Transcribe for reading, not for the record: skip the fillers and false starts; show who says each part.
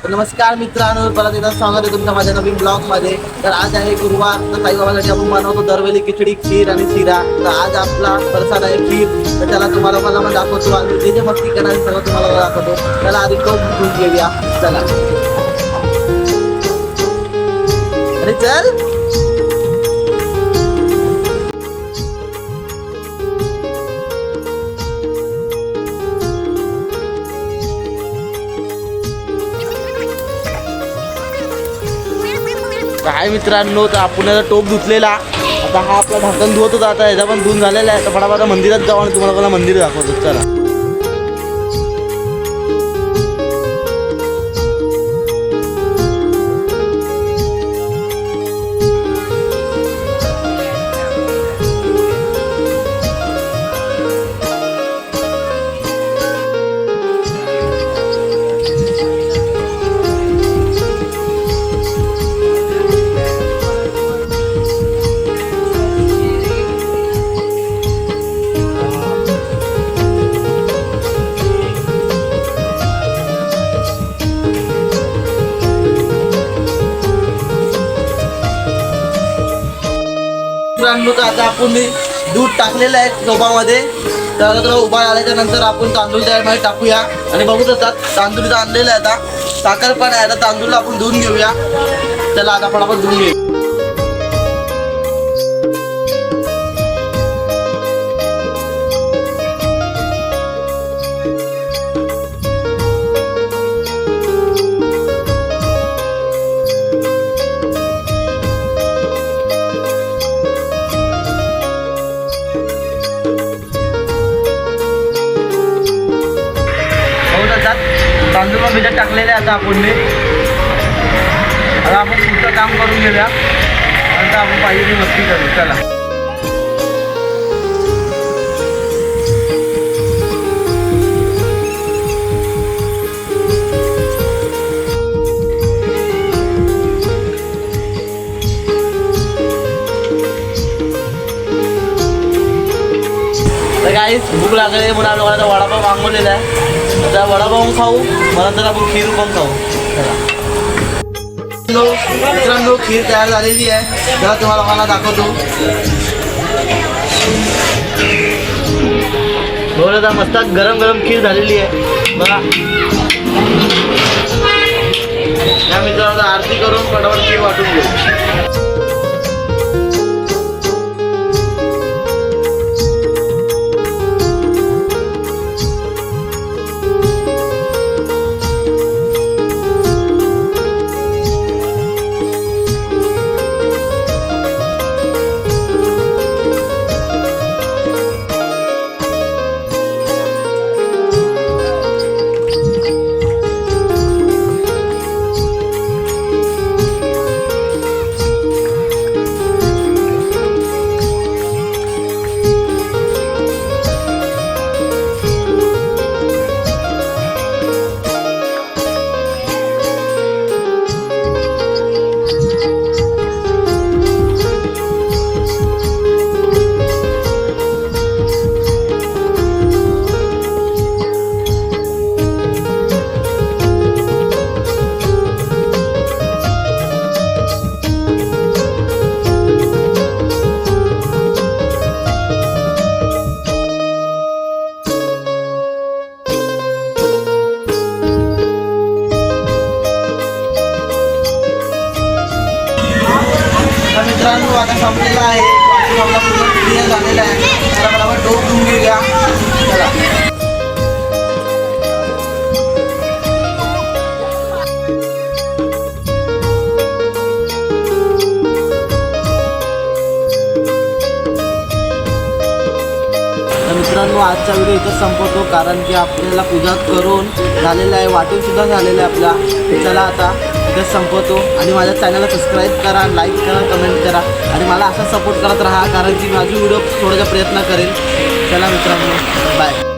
Speaker 1: तर नमस्कार मित्रांनो, परत एकदा स्वागत आहे तुमच्या माझ्या नवीन ब्लॉग मध्ये. तर आज आहे गुरुवार, तर साईबाबासाठी आपण बनवतो दरवेळी खिचडी, खीर आणि शिरा. तर आज आपला प्रसाद आहे खीर. तर त्याला तुम्हाला मला दाखवतो आणि जे जे मस्ती करणार सगळं तुम्हाला दाखवतो. त्याला आधी तो घेऊन घेऊया. चला अरे चल. काय मित्रांनो, तर आपण याचा टोप धुतलेला. आता हा आपला ढाकण धुवत होता, आता याचा पण धुवून झालेला आहे. तर फटाफट मंदिरात जाऊ आणि तुम्हाला मंदिर दाखवतो. चला मित्रांनो, तर आता आपण दूध टाकलेलं आहे टोपामध्ये. तर आता थोडं उभा आल्याच्या नंतर आपण तांदूळ त्यामध्ये टाकूया आणि बघू शकतात तांदूळ इथं आणलेलं आहे. आता साखर पण आहे. आता तांदूळ आपण धुवून घेऊया. चला आता फटाफट धुवून घेऊ. तांदूळ भिजत टाकलेले आता आपण. आता आपण पुढचं काम करून घेऊया. नंतर आपण पाहिजे ती मस्ती करू. चला तर काहीच भूक लागली म्हणून लोकांना वडापाव मागवलेला आहे. आता वडापाव खाऊ, मला तर आपण खीर पण खाऊ. मित्रांनो, खीर तयार झालेली आहे. तेव्हा तुम्हाला मला दाखवतो. बघा मस्त गरम गरम खीर झालेली आहे बघा. या मित्रांनो आरती करून फटाफट खीर वाटून घेऊ. मित्रांनो आता संपलेला आहे. आपला पूर्ण क्लिअर झालेला आहे. तर मला डोक धुवून घेऊया. चला मित्रांनो, आजचा व्हिडिओ इथं संपवतो. कारण की आपल्याला पूजा करून झालेलं आहे, वाटून सुद्धा झालेलं आहे आपला. चला आता इथं संपवतो. आणि माझ्या चॅनलला सबस्क्राईब करा, लाईक करा, कमेंट करा आणि मला असा सपोर्ट करत राहा. कारण की माझी व्हिडिओ थोडासा प्रयत्न करेल. चला मित्रांनो, बाय.